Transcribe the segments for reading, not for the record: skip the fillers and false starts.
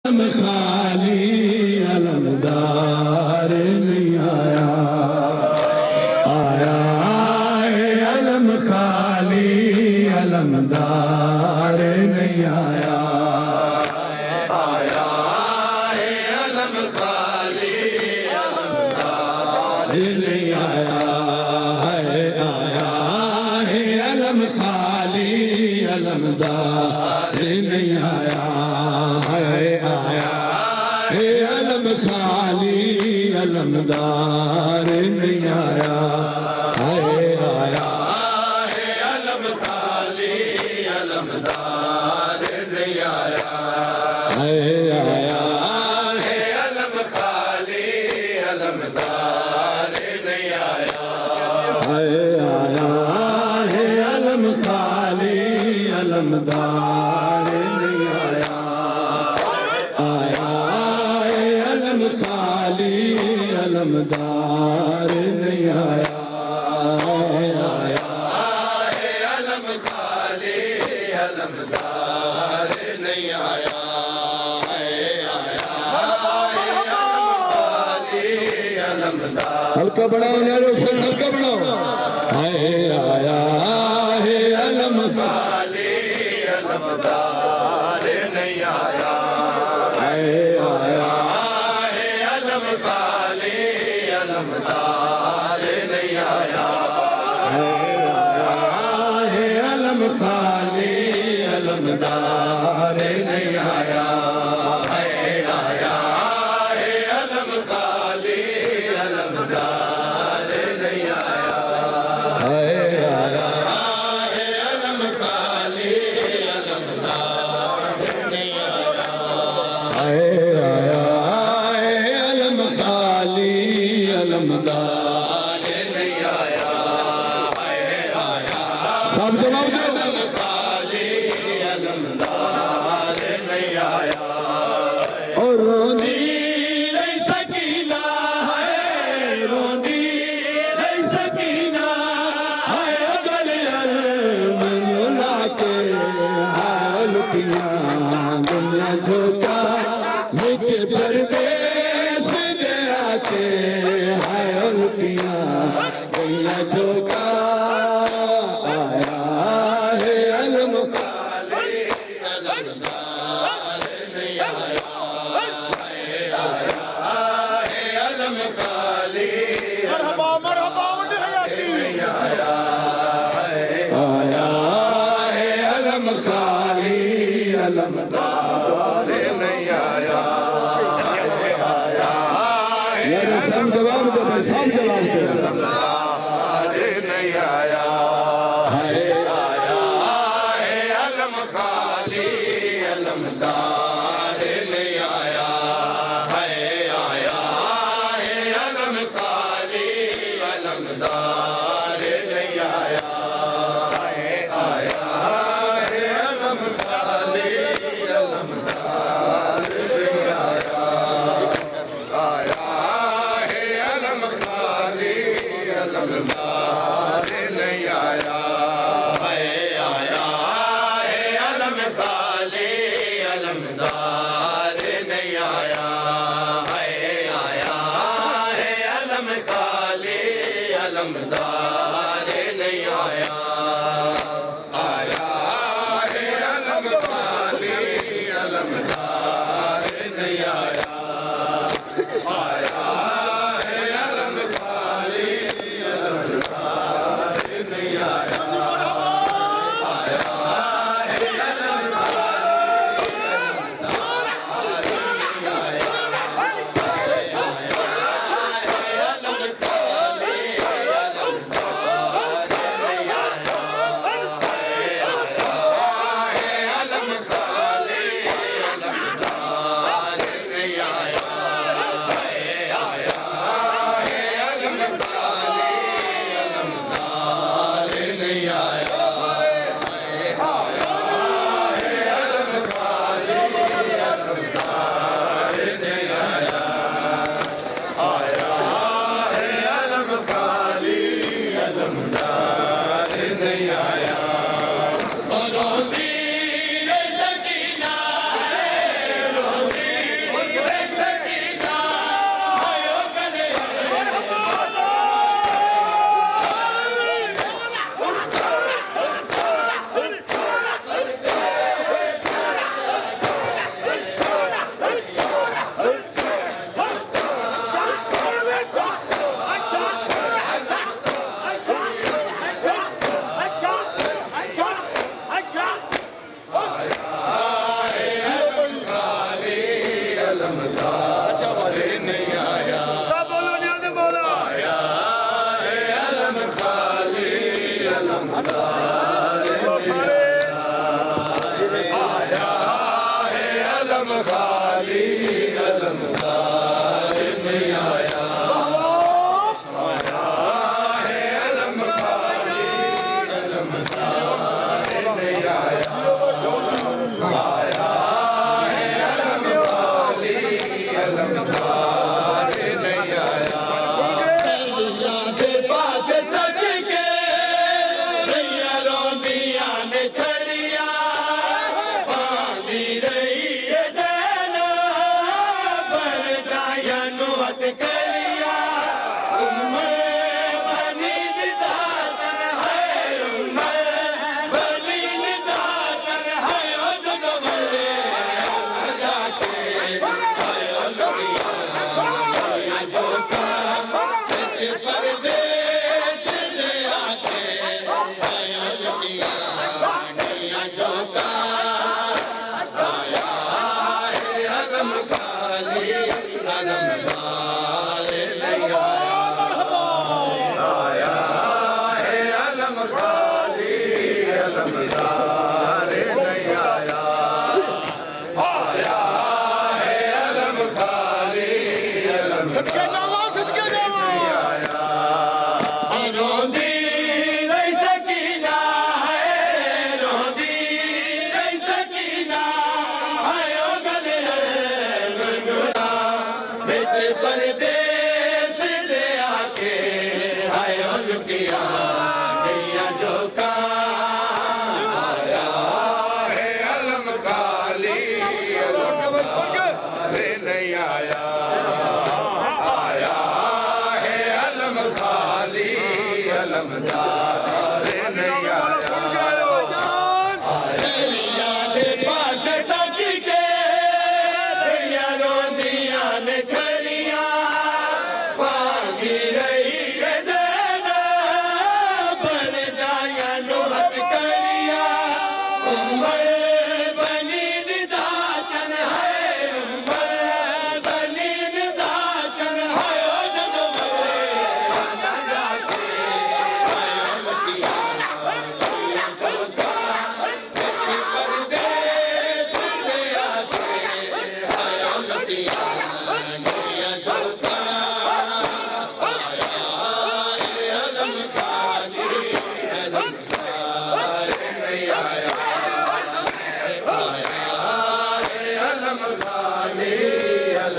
खाली अलमदार नहीं आया, आया है अलम खाली अलमदार नहीं आया, आया है अलम खाली अलमदार नहीं आया, है आया है अलम खाली अलमदार नहीं आया, है आया है अलम खाली अलमदार नहीं आया, है आया है अलम खाली अलमदार नहीं आया, है आया है अलम खाली अलमदार नहीं आया, है आया है अलम खाली अलमदार नहीं आया, आया है अलम खाली अलमदार नहीं आया, आया है अलम खाली अलमदार नहीं आया, हल्का बढ़ाओ नारो से हल्का बढ़ाओ, है आया है अलम खाली अलमदार नहीं आया, है आया है अलम खाली अलमदार नहीं आया, है आया है अलम खाली अलमदार नहीं आया, है आया है अलम खाली अलमदार नहीं आया, है आया है अलम खाली अलमदार नहीं आया, है आया है अलम खाली अलमदार नहीं आया, है आया सब जवाब दो अलम खाली अलमदार नहीं आया, और रोंदी नहीं सकीना है, रोंदी नहीं सकीना है, अगर मुला के हाल पिया दुनिया झोंका नीचे परदेश गया के हाल पिया दुनिया झोंका, आया है अलम खाली अलमदार नहीं आया, है अलम खाली मरहबा मरहबा हयाती नहीं आया, आया है अलम खाली अलमदार नहीं आया, आया है सब जवाब दो भाई, सब जवाब दो अलमदार नहीं आया, है आया है अलम खाली अलमदार नहीं आया, है आया है अलम खाली अलमदार नहीं आया, है आया है अलम खाली अलमदार नहीं आया, आया है अलम खाली अलमदार नहीं आया, है आया है अलम खाली अलमदार नहीं आया, है आया है अलम खाली अलमदार नहीं आया, आया है अलम खाली अलमदार नहीं आया, आया है अलम खाली अलमदार नहीं आया, आया है अलम अलमदार नहीं आया सब बोलो नियाज़ मौला आया है अलम खाली अलमदार सारे आया है अलम खाली अलमदार नहीं आया सदके जावा सदके जावा रोंदी नहीं सकीना है रोंदी नहीं सकीना है ओ गले गुनगुना बिच परदेस दे आके हाय ओ लुकिया गैया जो का आया है अलम खाली अलमदार नहीं आया खाली अलमदार नहीं आया पास तक के रोंदिया ने खड़िया भागी रही बन जाया नुहत करिया उम्र बनी निदाचन है उम्र बनी निदाचन है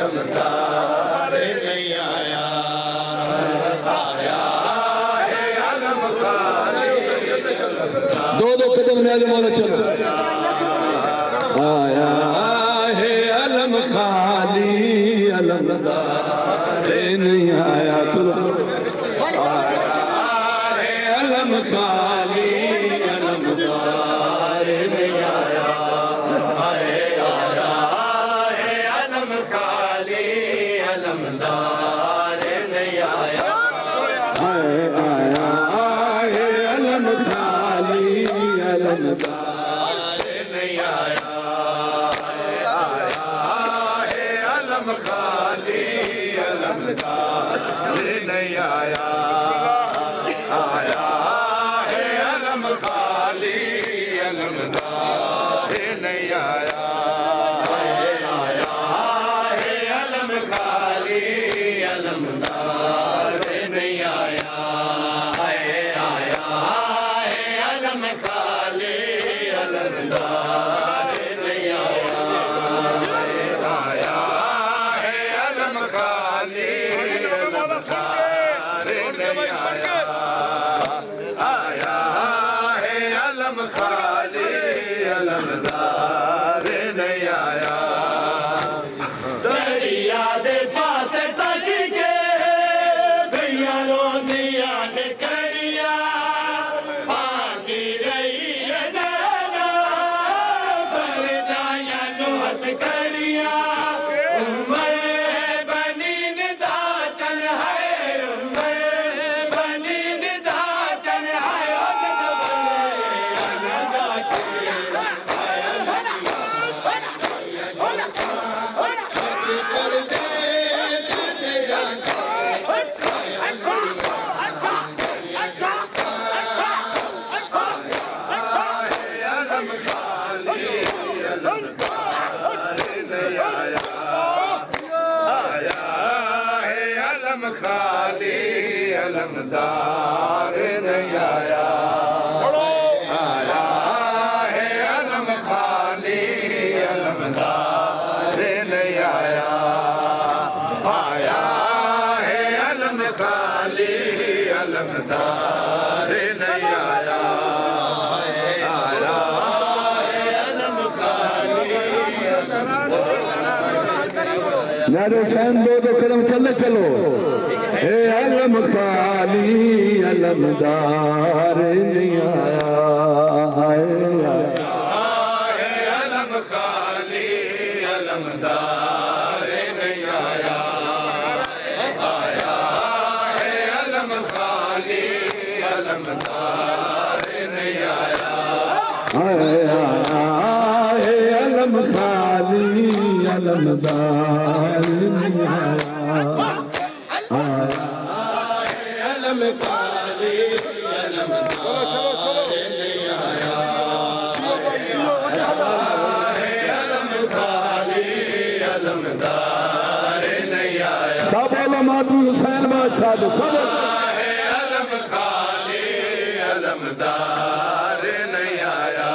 अलमदार नहीं आया आया है अलम खाली दो कदम न्याज मौला चल आया है अलम खाली अलमदार नहीं आया चलो आया है अलम खाली अलमदार नहीं आया अलमदार नहीं आया आया है अलम खाली अलमदार नहीं आया आया है अलम खाली अलमदार नहीं आया आया है अलम खाली अलमदार नहीं आया अलमदार नहीं आया आया है अलम खाली अलमदार नहीं आया आया है अलम खाली अलमदार नहीं आया आया है अलम खाली अलमदार नहीं आया दरिया दे पास तक के खाली अलमदार नहीं आया, आया है अलम खाली अलमदार नहीं आया, आया है अलम खाली अलमदार नहीं आया, आया है अलम खाली नारे हुसैन दो कदम चलने चलो। ए अलम खाली अलमदार नहीं आया, हाय है अलम खाली अलमदार नहीं आया, आया है अलम खाली अलमदार नहीं आया, हाय अलम खाली अलमदार नहीं आया, अलम खाली अलमदार नहीं आया, अलम खाली अलमदार नहीं आया, सब मातमी हुसैन बादशाह सब है अलम खाली अलमदार नहीं आया,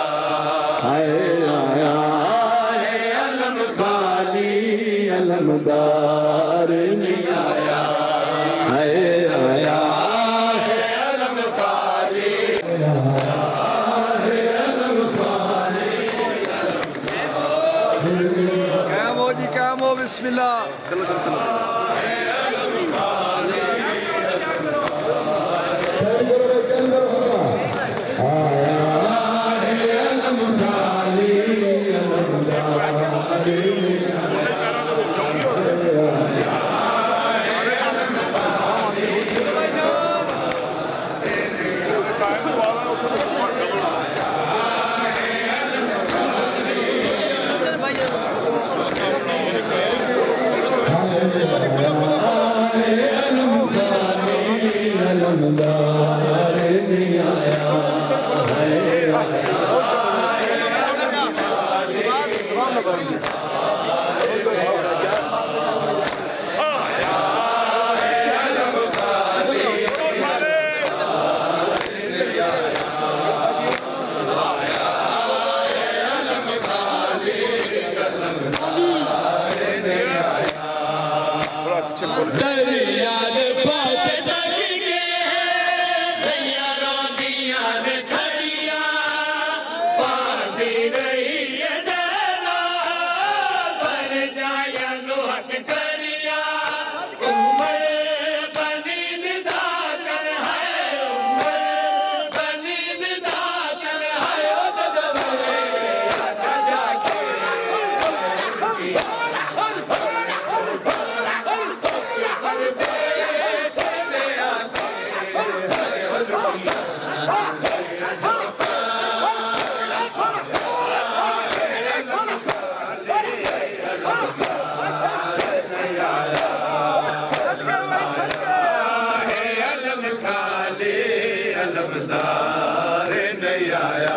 हाय आया है अलम खाली अलमदार नहीं आया, हाय आया है अलम खाली कैमो जी कैमो बिस्मिल्लाह। चलो चलो चलो। दरिया दे पास अलमदार नहीं आया,